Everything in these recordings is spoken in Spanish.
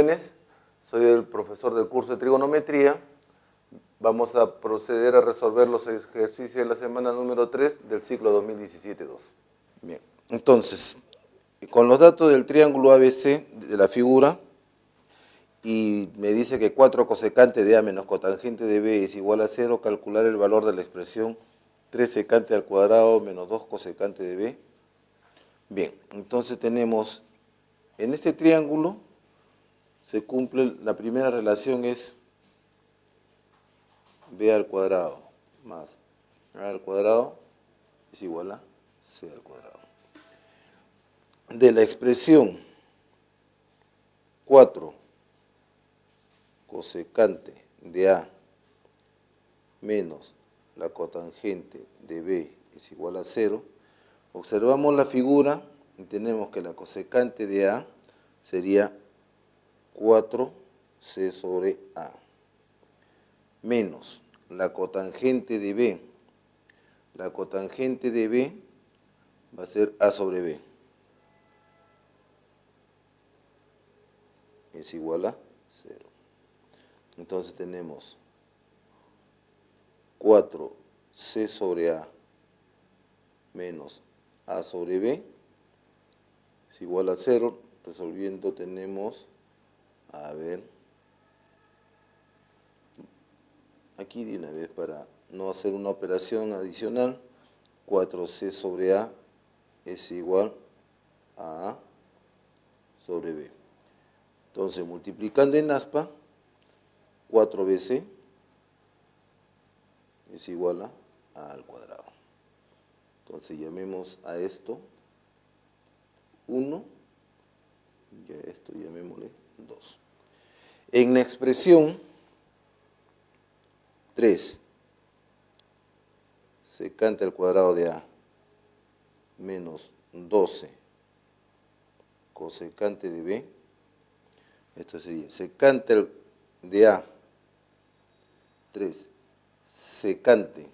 jóvenes, soy el profesor del curso de trigonometría. Vamos a proceder a resolver los ejercicios de la semana número 3 del ciclo 2017-2. Bien, entonces, con los datos del triángulo ABC de la figura, y me dice que 4 cosecante de A menos cotangente de B es igual a 0, calcular el valor de la expresión 3 secante al cuadrado menos 2 cosecante de B. Bien, entonces tenemos, en este triángulo, se cumple, la primera relación es B al cuadrado más A al cuadrado es igual a C al cuadrado. De la expresión 4 cosecante de A menos la cotangente de B es igual a 0, observamos la figura y tenemos que la cosecante de A sería 4C sobre A, menos la cotangente de B. La cotangente de B va a ser A sobre B. Es igual a 0. Entonces tenemos 4C sobre A menos A sobre B es igual a 0. Resolviendo tenemos, a ver, aquí de una vez para no hacer una operación adicional, 4C sobre A es igual a A sobre B. Entonces, multiplicando en aspa, 4BC es igual a A al cuadrado. Entonces, llamemos a esto 1 y a esto llamémosle 2. En la expresión 3 secante al cuadrado de A menos 12 cosecante de B, esto sería secante de A, 3 secante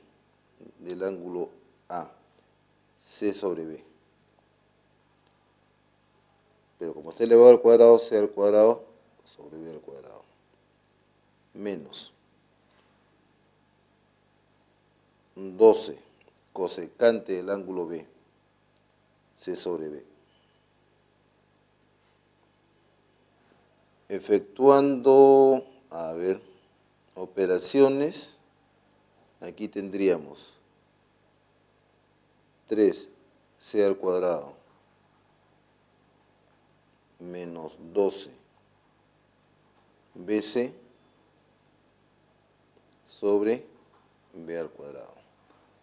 del ángulo A, C sobre B. Pero como está elevado al cuadrado, C al cuadrado sobre B al cuadrado. Menos 12 cosecante del ángulo B, C sobre B. Efectuando, a ver, operaciones, aquí tendríamos 3C al cuadrado menos 12 BC sobre B al cuadrado.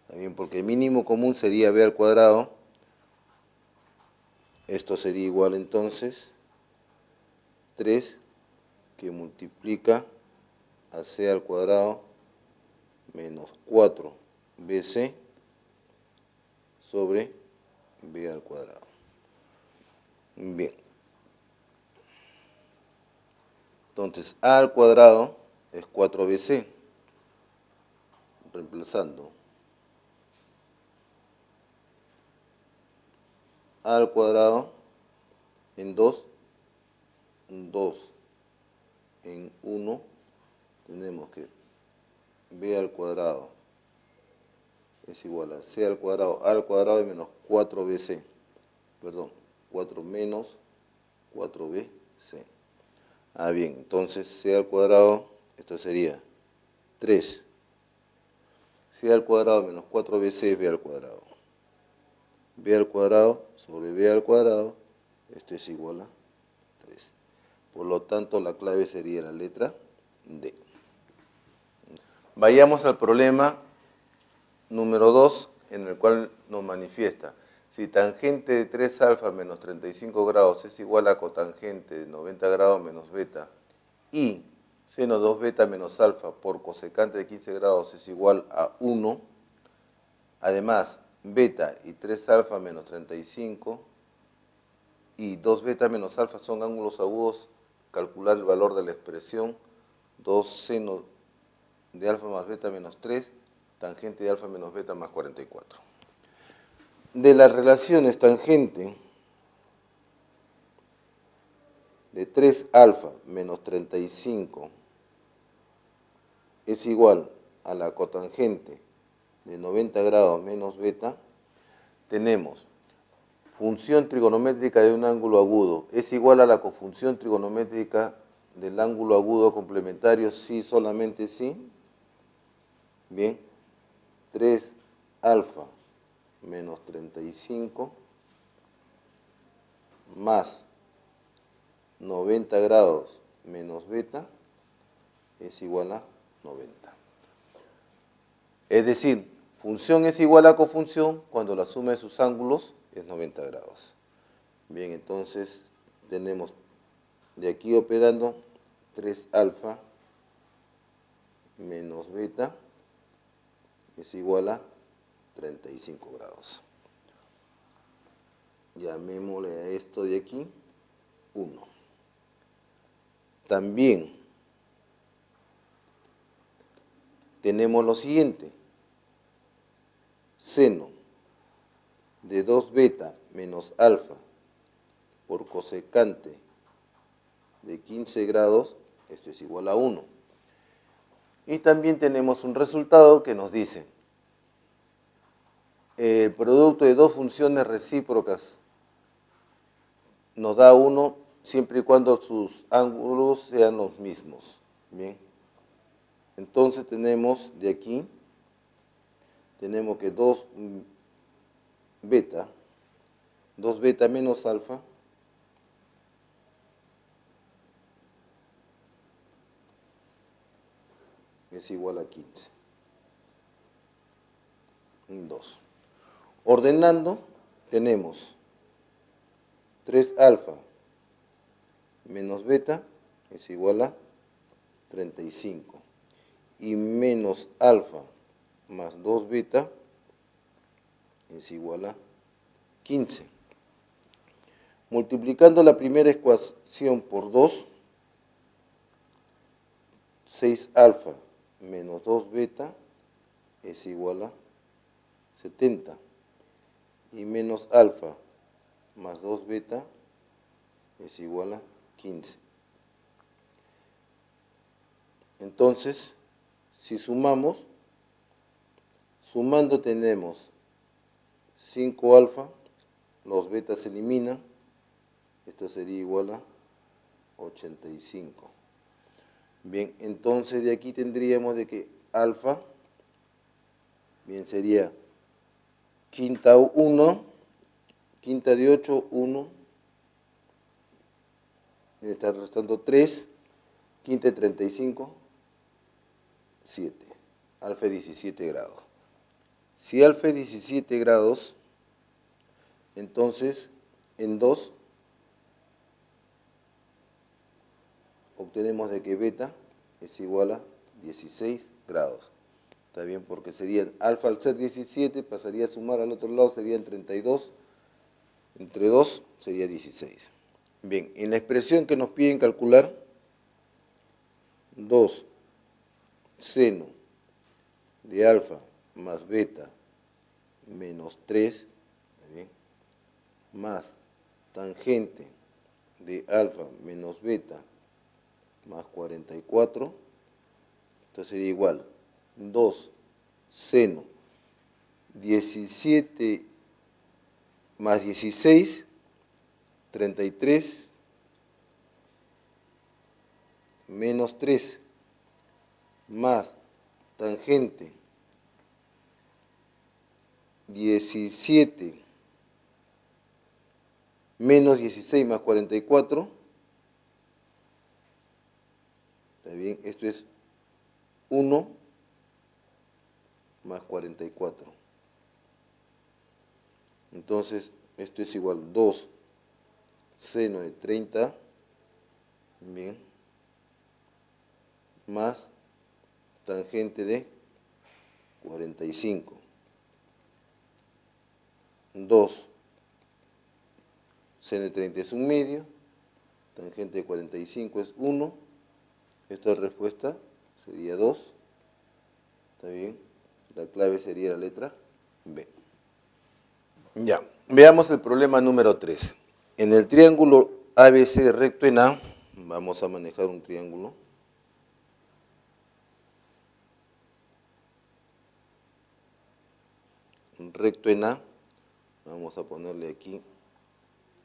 También porque el mínimo común sería B al cuadrado. Esto sería igual entonces 3 que multiplica a C al cuadrado menos 4 BC sobre B al cuadrado. Bien. Entonces, A al cuadrado es 4BC. Reemplazando. A al cuadrado en 2, 2 en 1, tenemos que B al cuadrado es igual a C al cuadrado de menos 4BC, perdón, 4 menos 4BC. Ah, bien, entonces C al cuadrado, esto sería 3. C al cuadrado menos 4BC es B al cuadrado. B al cuadrado sobre B al cuadrado, esto es igual a 3. Por lo tanto, la clave sería la letra D. Vayamos al problema número 2, en el cual nos manifiesta si tangente de 3 alfa menos 35 grados es igual a cotangente de 90 grados menos beta y seno 2 beta menos alfa por cosecante de 15 grados es igual a 1, además beta y 3 alfa menos 35 y 2 beta menos alfa son ángulos agudos, calcular el valor de la expresión 2 seno de alfa más beta menos 3, tangente de alfa menos beta más 44. De las relaciones tangente de 3 alfa menos 35 es igual a la cotangente de 90 grados menos beta, tenemos función trigonométrica de un ángulo agudo es igual a la cofunción trigonométrica del ángulo agudo complementario, sí, solamente sí. Bien, 3 alfa menos 35 más 90 grados menos beta es igual a 90. Es decir, función es igual a cofunción cuando la suma de sus ángulos es 90 grados. Bien, entonces tenemos de aquí operando 3 alfa menos beta es igual a 35 grados. Llamémosle a esto de aquí 1. También tenemos lo siguiente. Seno de 2 beta menos alfa por cosecante de 15 grados, esto es igual a 1. Y también tenemos un resultado que nos dice el producto de dos funciones recíprocas nos da 1 siempre y cuando sus ángulos sean los mismos. Bien, entonces tenemos de aquí, tenemos que 2 beta menos alfa es igual a 15. 2. Ordenando, tenemos 3 alfa menos beta es igual a 35. Y menos alfa más 2 beta es igual a 15. Multiplicando la primera ecuación por 2, 6 alfa menos 2 beta es igual a 70. Y menos alfa más 2 beta es igual a 15. Entonces, si sumamos, sumando tenemos 5 alfa, los betas se eliminan, esto sería igual a 85. Bien, entonces de aquí tendríamos de que alfa, bien, sería quinta 1, quinta de 8, 1, está restando 3, quinta de 35, 7, alfa es 17 grados. Si alfa es 17 grados, entonces en 2 obtenemos de que beta es igual a 16 grados. Está bien, porque sería alfa al ser 17, pasaría a sumar al otro lado, serían 32, entre 2 sería 16. Bien, en la expresión que nos piden calcular, 2 seno de alfa más beta menos 3, ¿bien?, más tangente de alfa menos beta más 44, entonces sería igual 2 seno 17 más 16, 33, menos 3, más tangente 17 menos 16 más 44, ¿está bien? Esto es 1 más 44. Entonces, esto es igual 2 seno de 30, bien, más tangente de 45. 2 seno de 30 es 1/2, tangente de 45 es 1, esta respuesta sería 2, ¿está bien? La clave sería la letra B. Ya, veamos el problema número 3. En el triángulo ABC recto en A, vamos a manejar un triángulo. Recto en A, vamos a ponerle aquí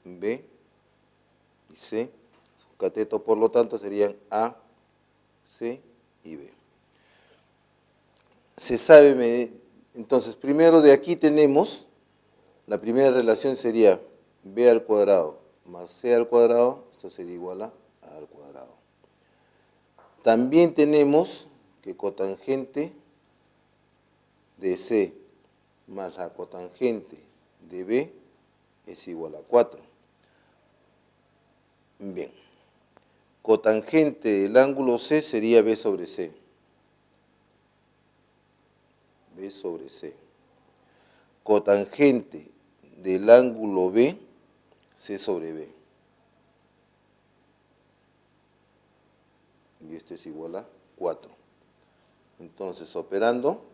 B y C. Su cateto, por lo tanto, serían A, C y B. Se sabe, entonces, primero de aquí tenemos, la primera relación sería B al cuadrado más C al cuadrado, esto sería igual a al cuadrado. También tenemos que cotangente de C más la cotangente de B es igual a 4. Bien, cotangente del ángulo C sería B sobre C. B sobre C. Cotangente del ángulo B, C sobre B. Y esto es igual a 4. Entonces, operando,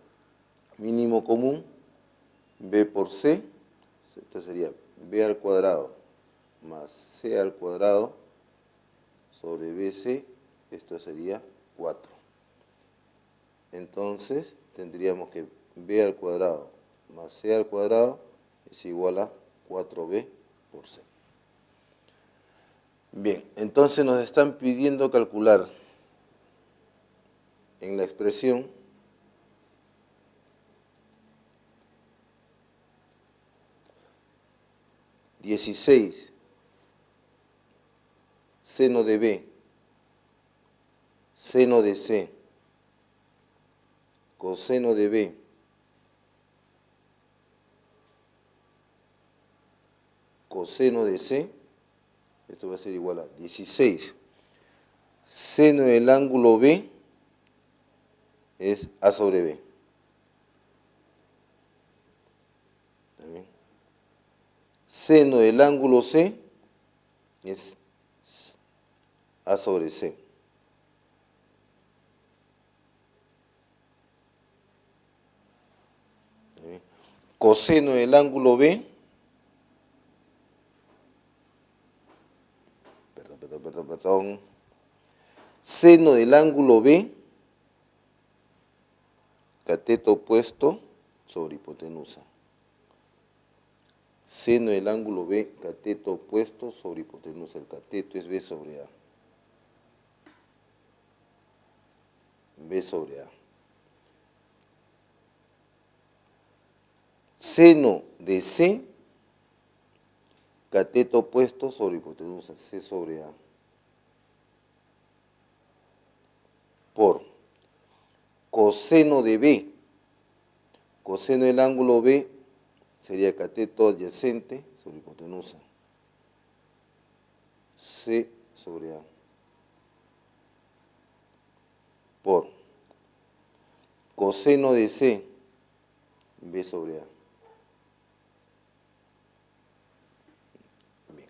mínimo común, B por C, esto sería B al cuadrado más C al cuadrado sobre BC, esto sería 4. Entonces, tendríamos que B al cuadrado más C al cuadrado es igual a 4B por C. Bien, entonces nos están pidiendo calcular en la expresión (16) seno de B, seno de C, coseno de B, coseno de C, esto va a ser igual a 16. Seno del ángulo B es A sobre B. ¿También? Seno del ángulo C es A sobre C. ¿También? Coseno del ángulo B, perdón. Seno del ángulo B, cateto opuesto sobre hipotenusa. Seno del ángulo B, cateto opuesto sobre hipotenusa. El cateto es B sobre A. B sobre A. Seno de C, cateto opuesto sobre hipotenusa. C sobre A. Por coseno de B. Coseno del ángulo B sería cateto adyacente sobre hipotenusa. C sobre A. Por coseno de C, B sobre A. Bien.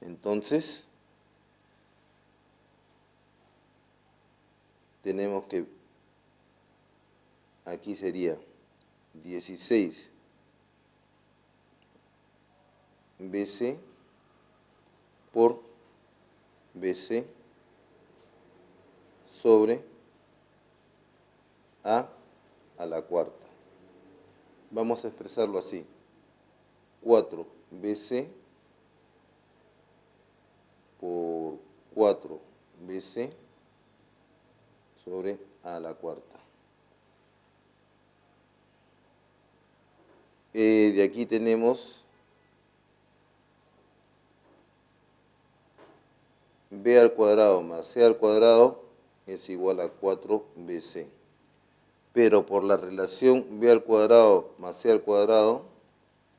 Entonces, tenemos que, aquí sería 16 BC por BC sobre A la cuarta. Vamos a expresarlo así. 4BC por 4BC sobre A la cuarta. De aquí tenemos B al cuadrado más C al cuadrado es igual a 4BC. Pero por la relación B al cuadrado más C al cuadrado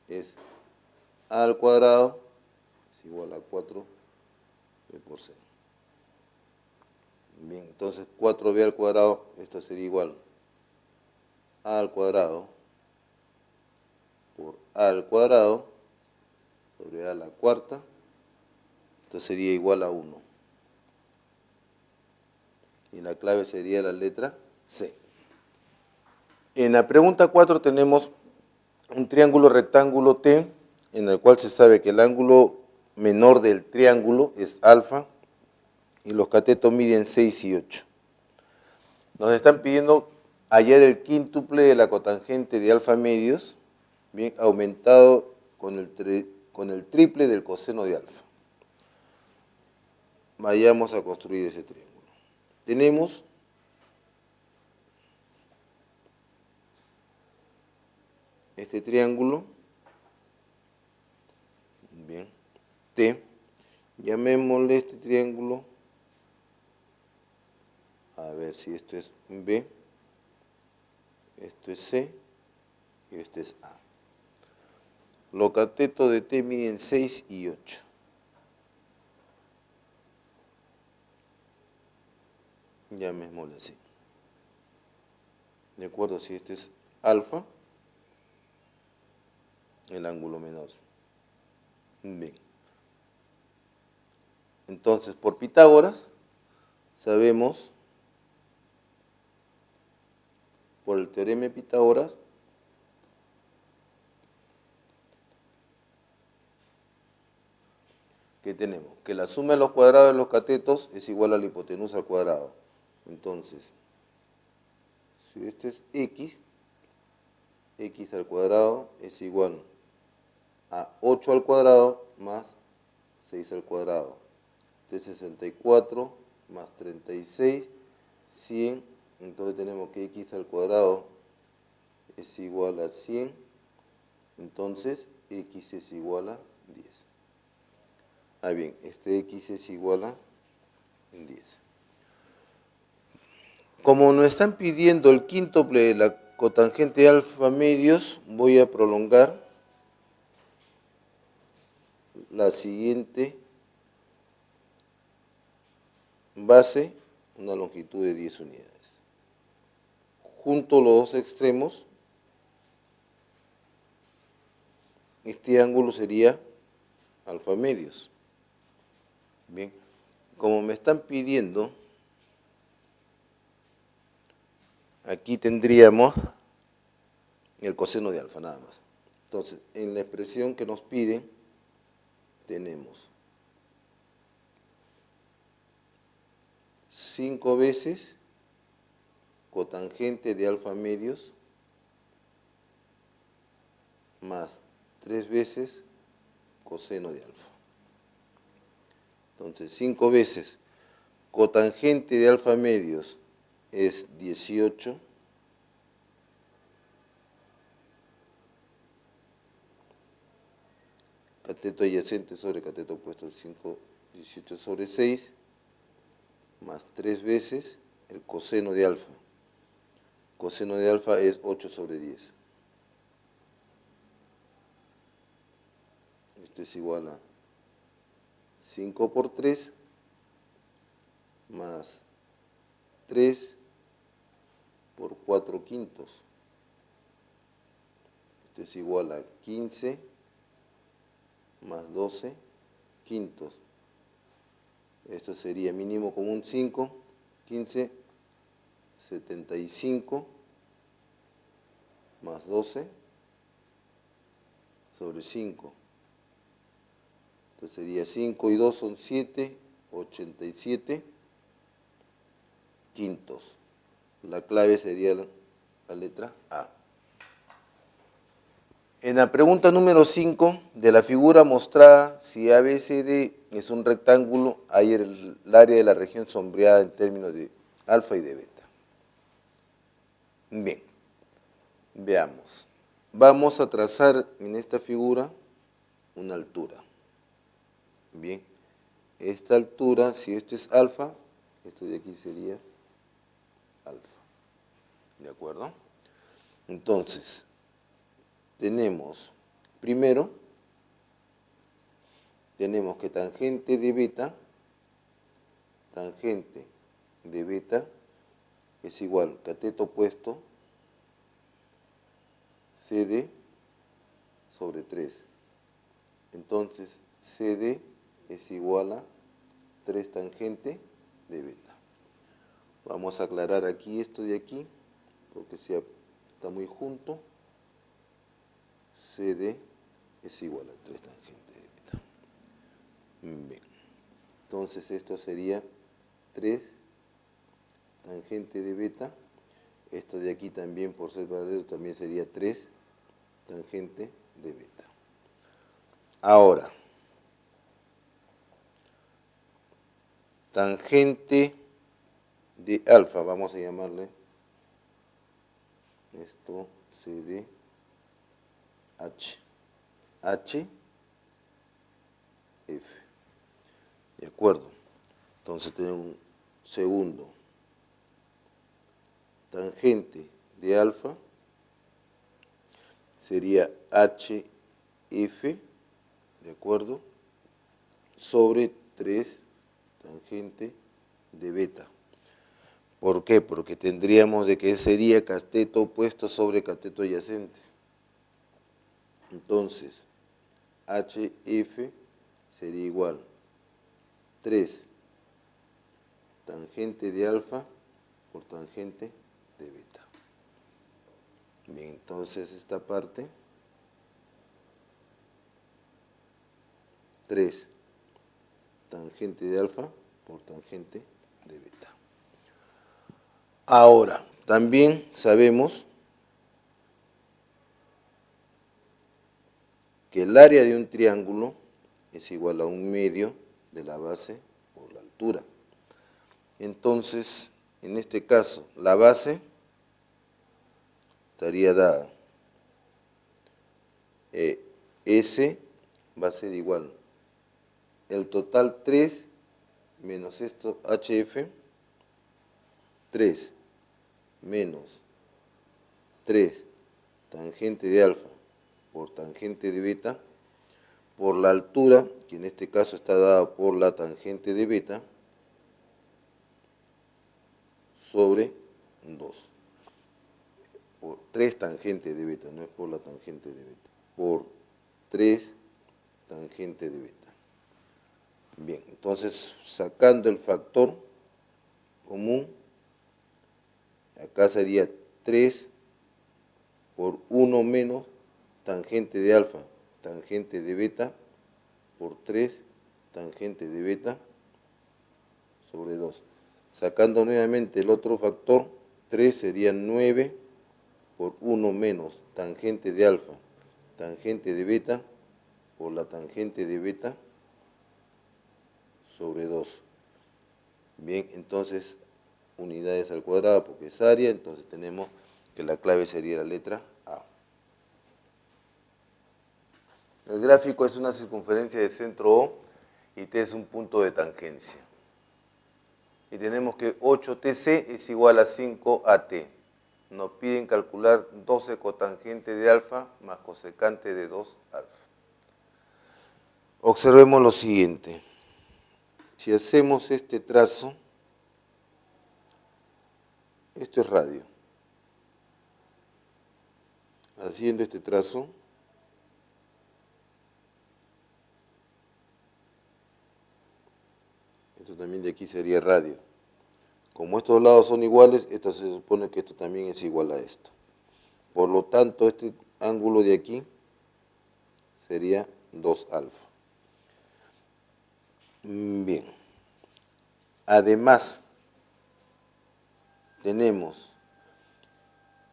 es A al cuadrado es igual a 4B por C. Bien, entonces 4B al cuadrado, esto sería igual A al cuadrado por A al cuadrado sobre A a la cuarta, esto sería igual a 1. Y la clave sería la letra C. En la pregunta 4 tenemos un triángulo rectángulo T en el cual se sabe que el ángulo menor del triángulo es alfa y los catetos miden 6 y 8. Nos están pidiendo hallar el quíntuple de la cotangente de alfa medios, bien, aumentado con el triple del coseno de alfa. Vayamos a construir ese triángulo. Tenemos este triángulo, bien, T, llamémosle este triángulo, a ver si esto es B, esto es C y este es A. Los catetos de T miden 6 y 8. Llamémosle así. ¿De acuerdo? Si este es alfa, el ángulo menor. Bien. Entonces, por Pitágoras, sabemos, por el teorema de Pitágoras, que tenemos que la suma de los cuadrados de los catetos es igual a la hipotenusa al cuadrado. Entonces, si este es x, x al cuadrado es igual a 8 al cuadrado más 6 al cuadrado. Este es 64 más 36, 100. Entonces tenemos que x al cuadrado es igual a 100. Entonces, x es igual a 10. Ah, bien, este x es igual a 10. Como nos están pidiendo el quíntuple de la cotangente de alfa medios, voy a prolongar la siguiente base, una longitud de 10 unidades. Junto los dos extremos, este ángulo sería alfa medios. Bien, como me están pidiendo, aquí tendríamos el coseno de alfa nada más. Entonces, en la expresión que nos piden, tenemos 5 veces cotangente de alfa medios más 3 veces coseno de alfa. Entonces, 5 veces cotangente de alfa medios es 18. Cateto adyacente sobre cateto opuesto, 5, 18 sobre 6, más 3 veces el coseno de alfa. Coseno de alfa es 8 sobre 10. Esto es igual a 5 por 3 más 3 por 4 quintos. Esto es igual a 15 más 12 quintos. Esto sería mínimo común 5, 15, 75 más 12 sobre 5. Entonces sería 5 y 2 son 7, 87 quintos. La clave sería la letra A. En la pregunta número 5 de la figura mostrada, si ABCD es un rectángulo, hay el área de la región sombreada en términos de alfa y de beta. Bien, veamos. Vamos a trazar en esta figura una altura. Bien, esta altura, si esto es alfa, esto de aquí sería alfa. ¿De acuerdo? Entonces, tenemos, primero, tenemos que tangente de beta es igual cateto opuesto CD sobre 3. Entonces, CD es igual a 3 tangente de beta. Vamos a aclarar aquí esto de aquí, porque está muy junto. CD es igual a 3 tangente de beta. Bien. Entonces esto sería 3 tangente de beta. Esto de aquí también, por ser verdadero, también sería 3 tangente de beta. Ahora, tangente de alfa, vamos a llamarle esto CD H. H, F. ¿De acuerdo? Entonces tenemos un segundo. Tangente de alfa sería HF, ¿de acuerdo? Sobre 3 tangente de beta. ¿Por qué? Porque tendríamos de que sería cateto opuesto sobre cateto adyacente. Entonces, HF sería igual 3 tangente de alfa por tangente de beta. Bien, entonces esta parte, 3 tangente de alfa por tangente de beta. Ahora, también sabemos que el área de un triángulo es igual a un medio de la base por la altura. Entonces, en este caso, la base estaría dada. S va a ser igual. El total 3 menos esto HF, 3 menos 3 tangente de alfa por tangente de beta, por la altura, que en este caso está dada por la tangente de beta, sobre 2. Por 3 tangente de beta, no es por la tangente de beta, por 3 tangente de beta. Bien, entonces sacando el factor común, acá sería 3 por 1 menos tangente de alfa, tangente de beta, por 3 tangente de beta sobre 2. Sacando nuevamente el otro factor, 3 sería 9 por 1 menos tangente de alfa, tangente de beta, por la tangente de beta sobre 2. Bien, entonces unidades al cuadrado porque es área, entonces tenemos que la clave sería la letra A. El gráfico es una circunferencia de centro O y T es un punto de tangencia. Y tenemos que 8TC es igual a 5AT. Nos piden calcular 12 cotangente de alfa más cosecante de 2 alfa. Observemos lo siguiente. Si hacemos este trazo, esto es radio. Haciendo este trazo, esto también de aquí sería radio. Como estos lados son iguales, esto se supone que esto también es igual a esto. Por lo tanto, este ángulo de aquí sería 2 alfa. Bien. Además, tenemos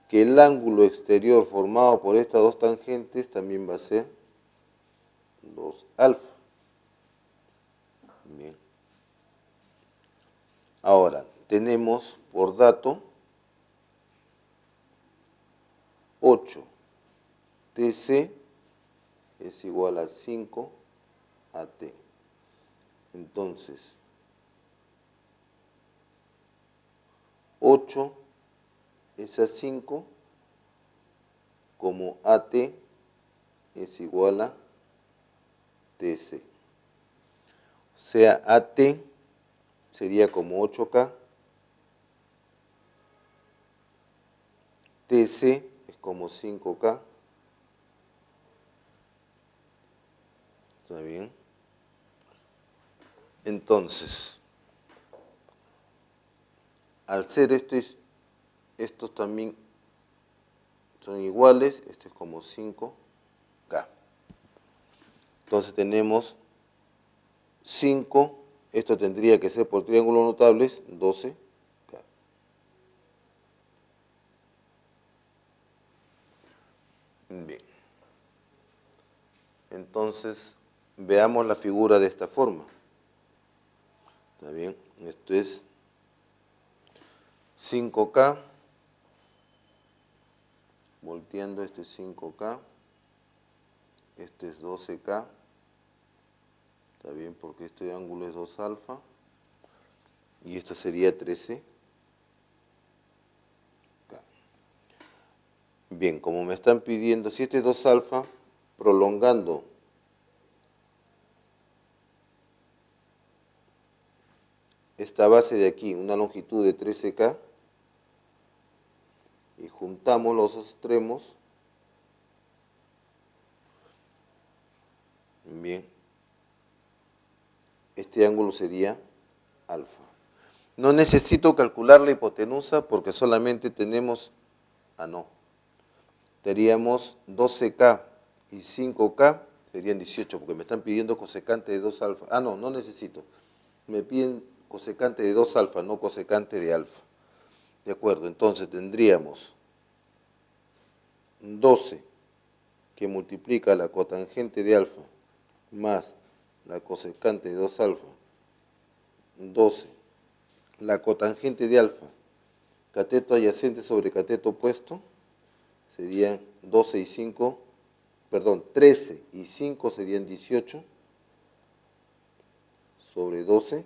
que el ángulo exterior formado por estas dos tangentes también va a ser 2 alfa. Bien. Ahora, tenemos por dato 8TC es igual a 5AT. Entonces, 8 es a 5, como AT es igual a TC. O sea, AT sería como 8K, TC es como 5K. ¿Está bien? Entonces, al ser estos también son iguales, esto es como 5K. Entonces tenemos 5, esto tendría que ser por triángulos notables, 12K. Bien. Entonces, veamos la figura de esta forma. ¿Está bien? Esto es 5K, volteando, esto es 5K, esto es 12K, está bien, porque este ángulo es 2 alfa, y esto sería 13K. Bien, como me están pidiendo, si este es 2 alfa, prolongando esta base de aquí, una longitud de 13K, y juntamos los extremos, bien, este ángulo sería alfa. No necesito calcular la hipotenusa porque solamente tenemos, no, teníamos 12K y 5K serían 18, porque me están pidiendo cosecante de 2 alfa. No, no necesito. Me piden cosecante de 2 alfa, no cosecante de alfa. De acuerdo, entonces tendríamos 12 que multiplica la cotangente de alfa más la cosecante de 2 alfa, 12, la cotangente de alfa, cateto adyacente sobre cateto opuesto, serían 12 y 5, perdón, 13 y 5 serían 18 sobre 12,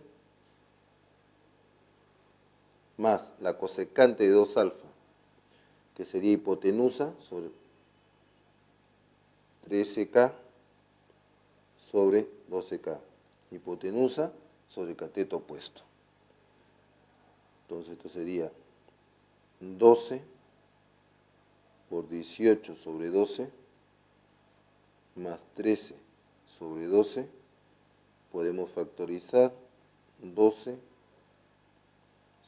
más la cosecante de 2 alfa, que sería hipotenusa sobre 13K sobre 12K, hipotenusa sobre cateto opuesto. Entonces esto sería 12 por 18 sobre 12 más 13 sobre 12, podemos factorizar 12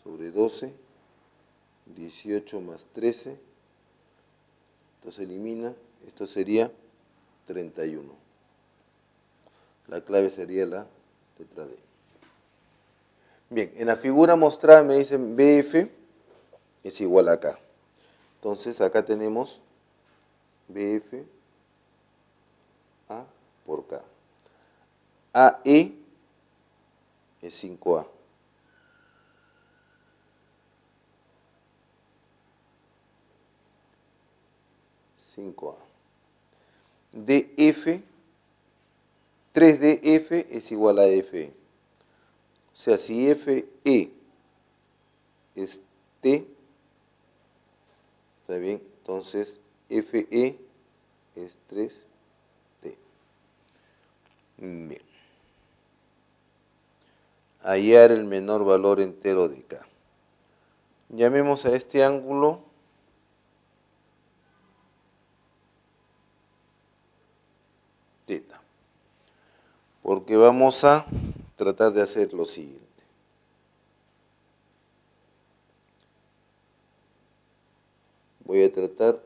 sobre 12, 18 más 13, esto se elimina, esto sería 31. La clave sería la letra D. Bien, en la figura mostrada me dicen BF es igual a K. Entonces acá tenemos BF A por K. AE es 5A. DF, 3DF es igual a FE. O sea, si FE es T, ¿está bien? Entonces FE es 3T. Bien. Hallar el menor valor entero de K. Llamemos a este ángulo teta, porque vamos a tratar de hacer lo siguiente. Voy a tratar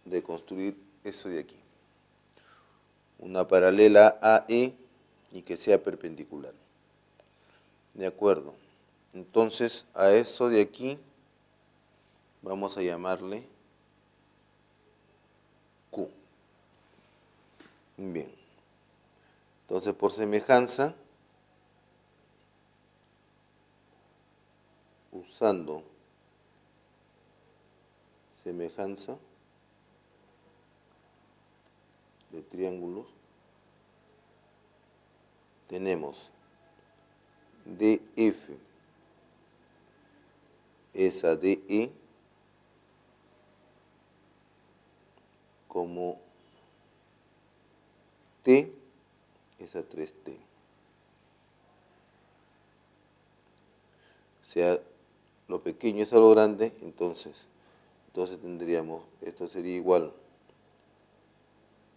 de construir eso de aquí. Una paralela AE y que sea perpendicular. De acuerdo. Entonces, a eso de aquí vamos a llamarle Q. Bien. Entonces, por semejanza, usando semejanza de triángulos, tenemos DF es a DE como T es a 3T. O sea, lo pequeño es a lo grande, entonces tendríamos, esto sería igual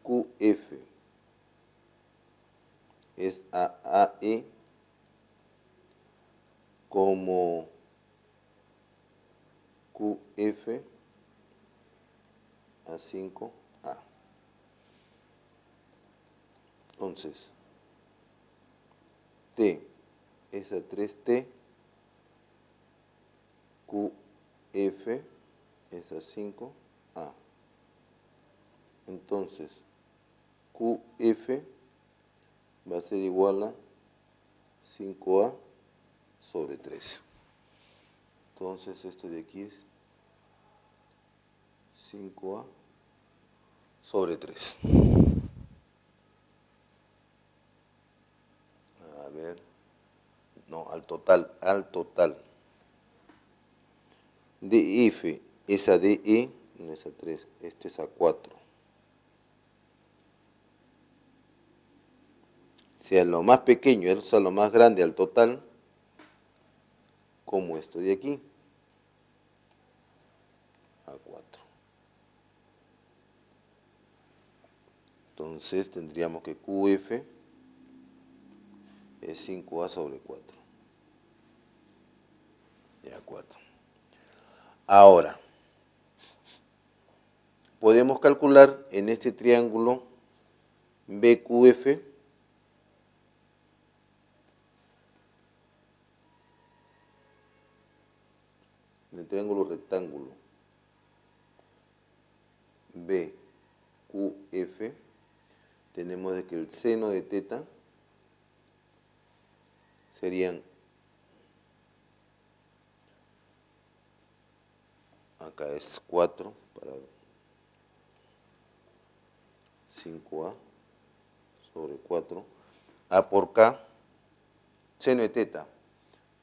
QF es a AE como QF a 5A. Entonces, T es a 3T, QF es a 5A. Entonces, QF va a ser igual a 5A sobre 3. Entonces, esto de aquí es 5A sobre 3. A ver, no, al total. DF es a DE, no es a 3, este es a 4. Sea lo más pequeño es a lo más grande al total, como esto de aquí, a 4. Entonces tendríamos que QF es 5A sobre 4. Ya 4. Ahora, podemos calcular en este triángulo BQF en el triángulo rectángulo BQF, tenemos de que el seno de teta serían, acá es 4 para 5A sobre 4, A por K, seno de teta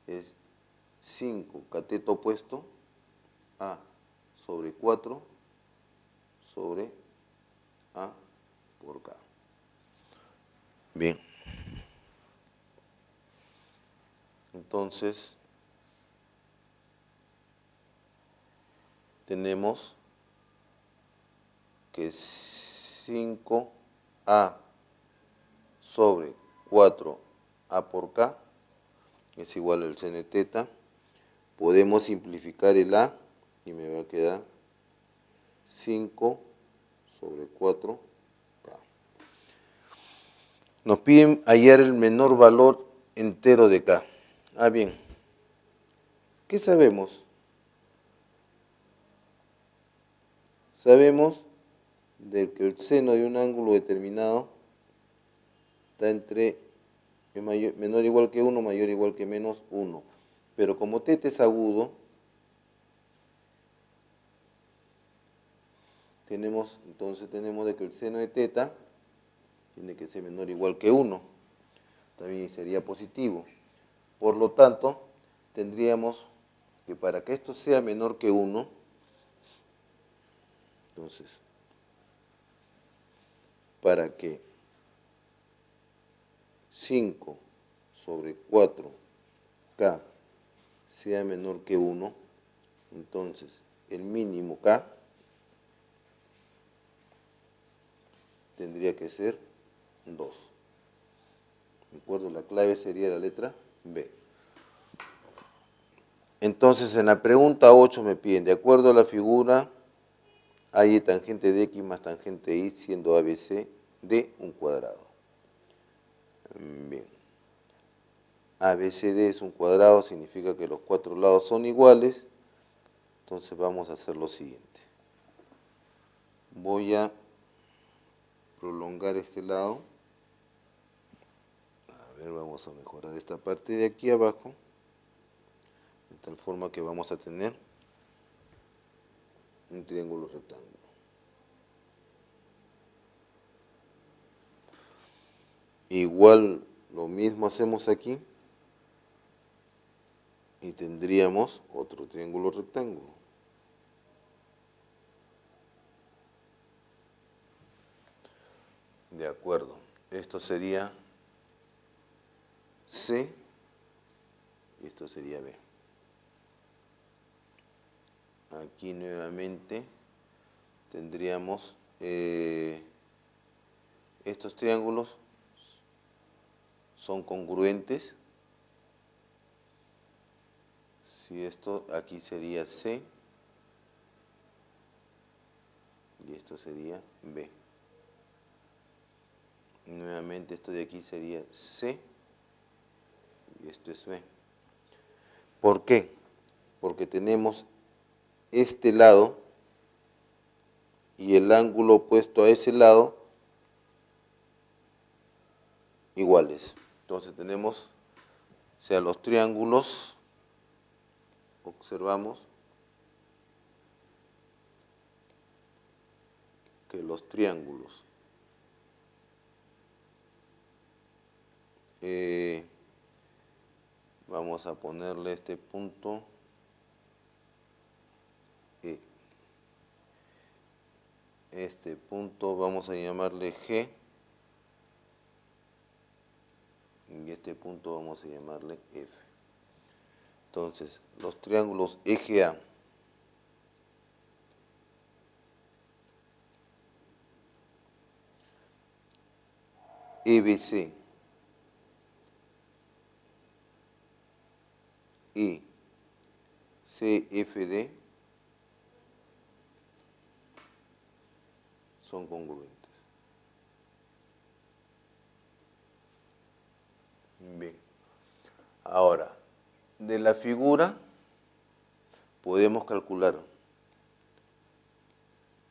es 5 cateto opuesto A sobre 4 sobre A por K. Bien. Entonces, tenemos que 5A sobre 4A por K es igual al seno de teta. Podemos simplificar el A y me va a quedar 5 sobre 4K. Nos piden hallar el menor valor entero de K. Ah, bien. ¿Qué sabemos? Sabemos de que el seno de un ángulo determinado está entre menor o igual que 1, mayor o igual que menos 1. Pero como θ es agudo, entonces tenemos de que el seno de θ tiene que ser menor o igual que 1. También sería positivo. Por lo tanto, tendríamos que para que esto sea menor que 1, entonces, para que 5 sobre 4K sea menor que 1, entonces el mínimo K tendría que ser 2. ¿De acuerdo? La clave sería la letra B. Entonces en la pregunta 8 me piden, de acuerdo a la figura, hay tangente de X más tangente Y siendo ABC de un cuadrado. Bien. ABCD es un cuadrado, significa que los 4 lados son iguales. Entonces vamos a hacer lo siguiente. Voy a prolongar este lado. A ver, vamos a mejorar esta parte de aquí abajo. De tal forma que vamos a tener un triángulo rectángulo. Igual lo mismo hacemos aquí. Y tendríamos otro triángulo rectángulo. De acuerdo. Esto sería C y esto sería B. Aquí nuevamente tendríamos estos triángulos son congruentes. Si esto aquí sería C y esto sería B. Nuevamente esto de aquí sería C y esto es B. ¿Por qué? Porque tenemos este lado y el ángulo opuesto a ese lado iguales. Entonces tenemos, o sea, los triángulos, observamos que los triángulos vamos a ponerle este punto E. Este punto vamos a llamarle G y este punto vamos a llamarle F. Entonces, los triángulos EGA EBC y CFD son congruentes. Bien. Ahora, de la figura podemos calcular.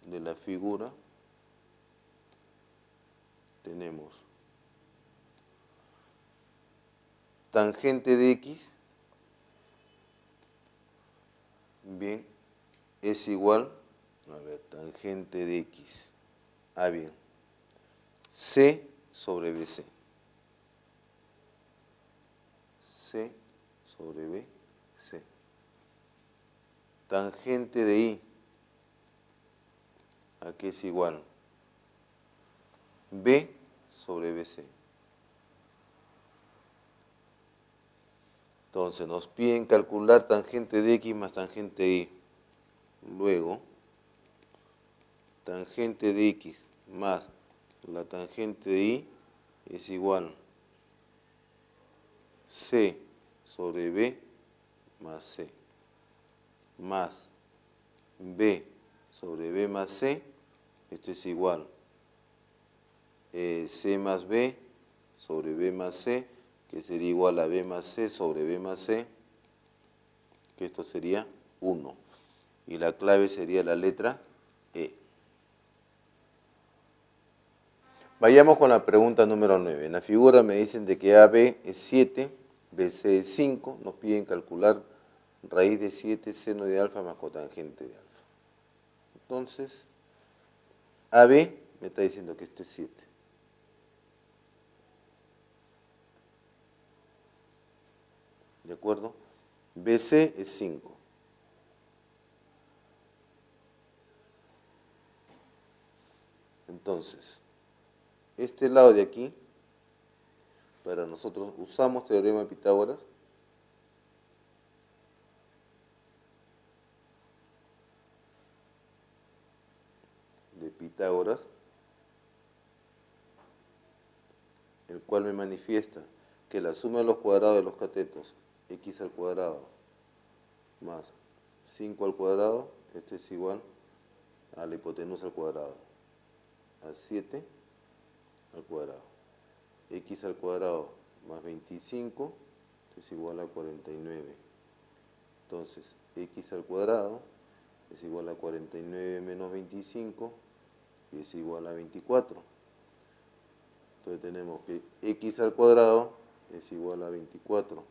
De la figura tenemos tangente de X, bien, es igual, a ver, tangente de X, bien, C sobre BC. C sobre BC. Tangente de I, ¿a qué es igual? B sobre BC. Entonces nos piden calcular tangente de X más tangente de Y. Luego, tangente de X más la tangente de Y es igual C sobre B más C más B sobre B más C. Esto es igual C más B sobre B más C, que sería igual a B más C sobre B más C, que esto sería 1. Y la clave sería la letra E. Vayamos con la pregunta número 9. En la figura me dicen de que AB es 7, BC es 5. Nos piden calcular raíz de 7 seno de alfa más cotangente de alfa. Entonces, AB me está diciendo que esto es 7. ¿De acuerdo? BC es 5. Entonces, este lado de aquí, para nosotros usamos teorema de Pitágoras. El cual me manifiesta que la suma de los cuadrados de los catetos, x al cuadrado más 5 al cuadrado, este es igual a la hipotenusa al cuadrado, a 7 al cuadrado. X al cuadrado más 25, esto es igual a 49. Entonces, x al cuadrado es igual a 49 menos 25 y es igual a 24. Entonces tenemos que x al cuadrado es igual a 24.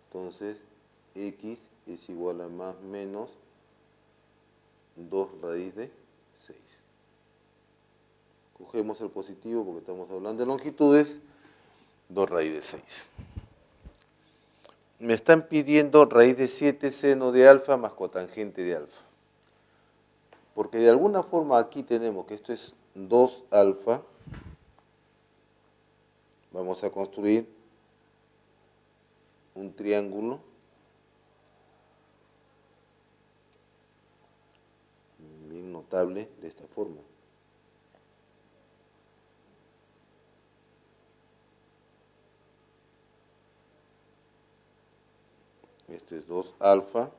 Entonces, x es igual a más menos 2 raíz de 6. Cogemos el positivo porque estamos hablando de longitudes, 2 raíz de 6. Me están pidiendo raíz de 7 seno de alfa más cotangente de alfa. Porque de alguna forma aquí tenemos que esto es 2 alfa. Vamos a construir un triángulo bien notable de esta forma. Esto es 2 alfa,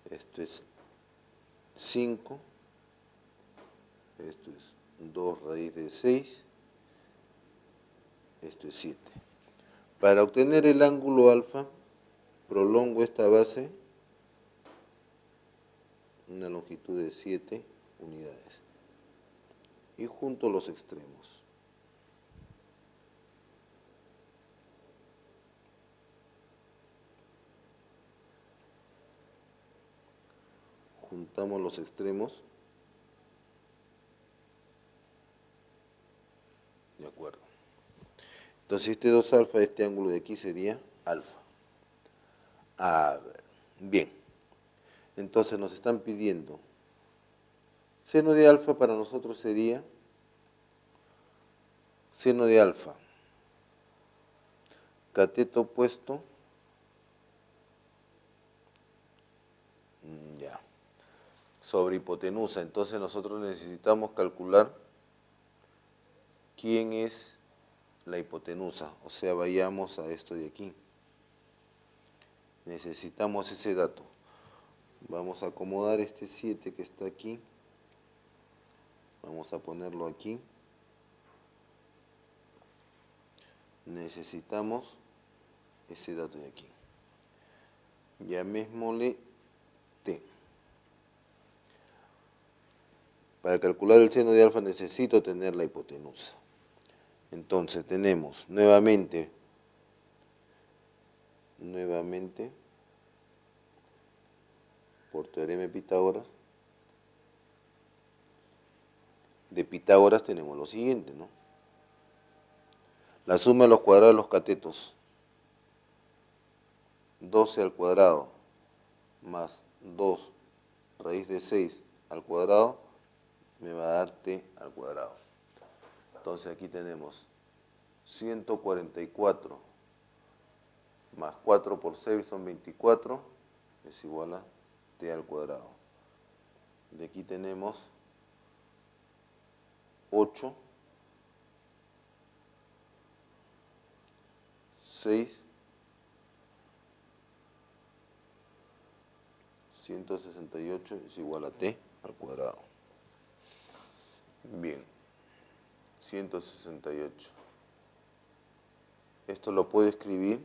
esto es 5, esto es 2 raíz de 6 esto es 7. Para obtener el ángulo alfa, prolongo esta base una longitud de 7 unidades y junto los extremos. Juntamos los extremos. De acuerdo. Entonces este 2 alfa, este ángulo de aquí sería alfa. A ver, bien. Entonces nos están pidiendo seno de alfa, para nosotros sería seno de alfa, cateto opuesto, ya, sobre hipotenusa. Entonces nosotros necesitamos calcular quién es la hipotenusa, o sea, vayamos a esto de aquí. Necesitamos ese dato. Vamos a acomodar este 7 que está aquí. Vamos a ponerlo aquí. Necesitamos ese dato de aquí. Llamémosle T. Para calcular el seno de alfa necesito tener la hipotenusa. Entonces tenemos nuevamente, por teorema de Pitágoras, tenemos lo siguiente, ¿no? La suma de los cuadrados de los catetos, 12 al cuadrado más 2 raíz de 6 al cuadrado, me va a dar t al cuadrado. Entonces aquí tenemos 144 más 4 por 6 son 24, es igual a t al cuadrado. De aquí tenemos 8, 6, 168 es igual a t al cuadrado. Bien, 168. Esto lo puedo escribir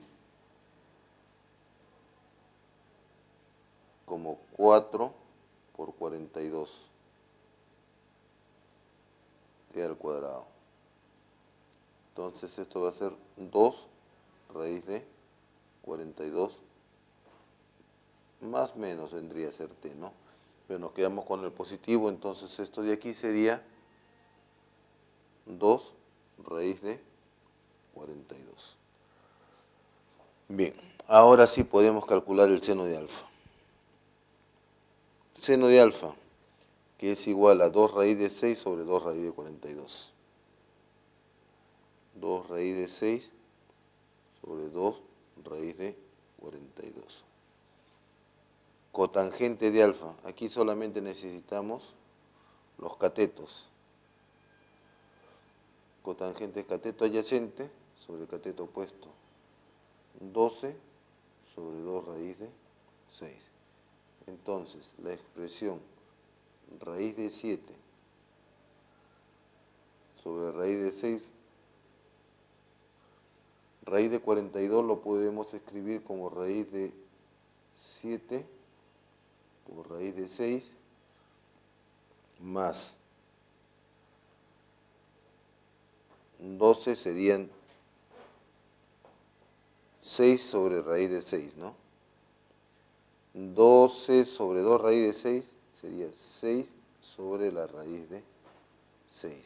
como 4 por 42 t al cuadrado. Entonces esto va a ser 2 raíz de 42 más menos vendría a ser t, ¿no? Pero nos quedamos con el positivo, entonces esto de aquí sería 2 raíz de 42. Bien, ahora sí podemos calcular el seno de alfa. Seno de alfa, que es igual a 2 raíz de 6 sobre 2 raíz de 42. 2 raíz de 6 sobre 2 raíz de 42. Cotangente de alfa, aquí solamente necesitamos los catetos. Cotangente es cateto adyacente sobre cateto opuesto. 12 sobre 2 raíz de 6. Entonces, la expresión raíz de 7 sobre raíz de 6, raíz de 42 lo podemos escribir como raíz de 7 por raíz de 6 más 12 serían 6 sobre raíz de 6, ¿no? 12 sobre 2 raíz de 6 sería 6 sobre la raíz de 6.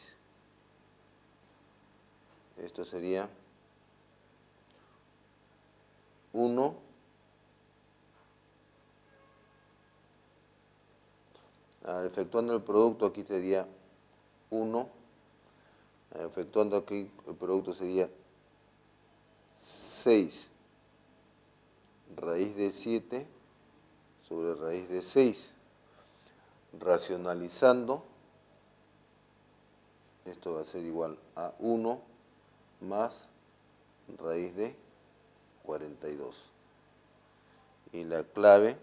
Esto sería 1 efectuando el producto aquí sería 1, efectuando aquí el producto sería 6 raíz de 7 sobre raíz de 6. Racionalizando, esto va a ser igual a 1 más raíz de 42. Y la clave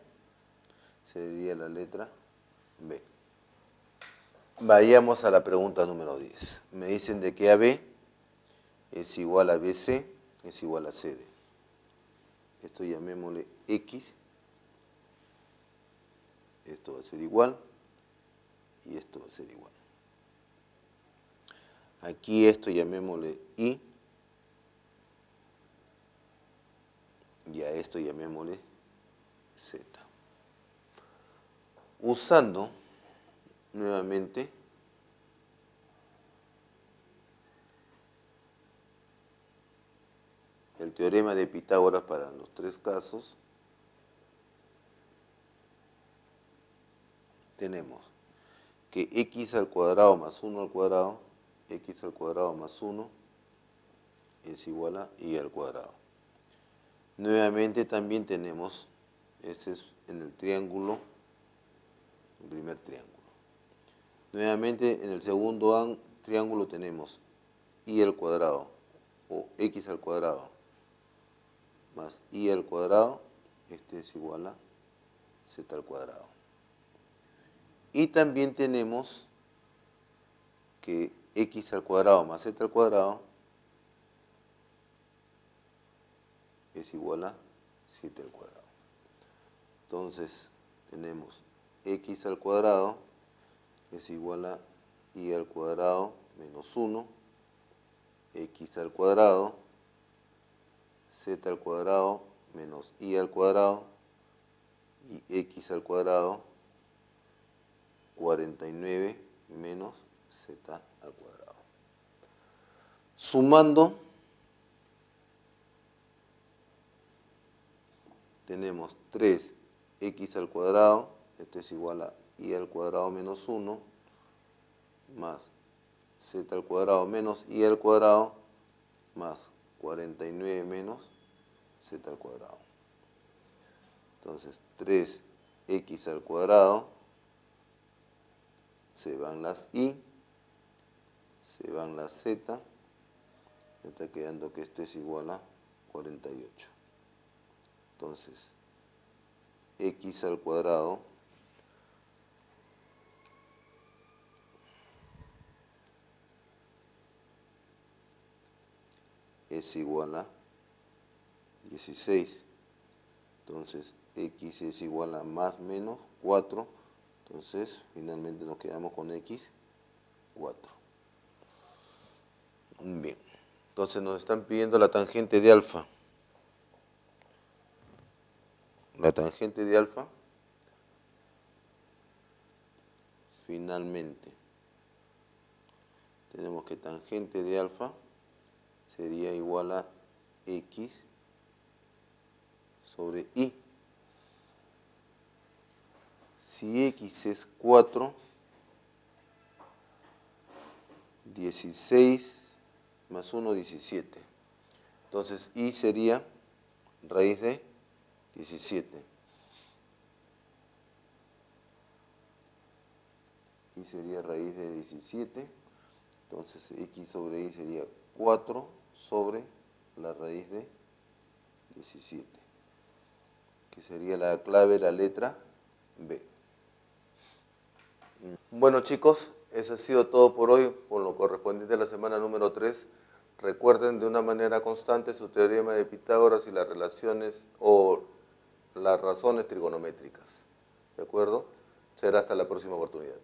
sería la letra B. Vayamos a la pregunta número 10. Me dicen de que AB es igual a BC es igual a CD. Esto llamémosle X, esto va a ser igual y esto va a ser igual. Aquí esto llamémosle Y y a esto llamémosle Z. Usando nuevamente el teorema de Pitágoras para los tres casos, tenemos que x al cuadrado más 1 al cuadrado, x al cuadrado más 1 es igual a y al cuadrado. Nuevamente también tenemos, este es en el triángulo, el primer triángulo. Nuevamente en el segundo triángulo tenemos y al cuadrado o x al cuadrado más y al cuadrado, este es igual a z al cuadrado. Y también tenemos que x al cuadrado más z al cuadrado es igual a 7 al cuadrado. Entonces tenemos x al cuadrado es igual a y al cuadrado menos 1, x al cuadrado, z al cuadrado menos y al cuadrado y x al cuadrado 49 menos z al cuadrado. Sumando, tenemos 3x al cuadrado, esto es igual a y al cuadrado menos 1, más z al cuadrado menos y al cuadrado, más 49 menos z al cuadrado. Entonces, 3x al cuadrado, se van las y, se van las z, me está quedando que esto es igual a 48. Entonces, x al cuadrado es igual a 16. Entonces, x es igual a más menos 4. Entonces, finalmente nos quedamos con x, 4. Bien. Entonces, nos están pidiendo la tangente de alfa. La tangente de alfa, finalmente, tenemos que tangente de alfa sería igual a x sobre y. Si x es 4, 16 más 1, 17. Entonces, y sería raíz de 17. Y sería raíz de 17. Entonces, x sobre y sería 4 sobre la raíz de 17. Que sería la clave de la letra B. Bueno, chicos, eso ha sido todo por hoy, por lo correspondiente a la semana número 3. Recuerden de una manera constante su teorema de Pitágoras y las relaciones o las razones trigonométricas. ¿De acuerdo? Será hasta la próxima oportunidad.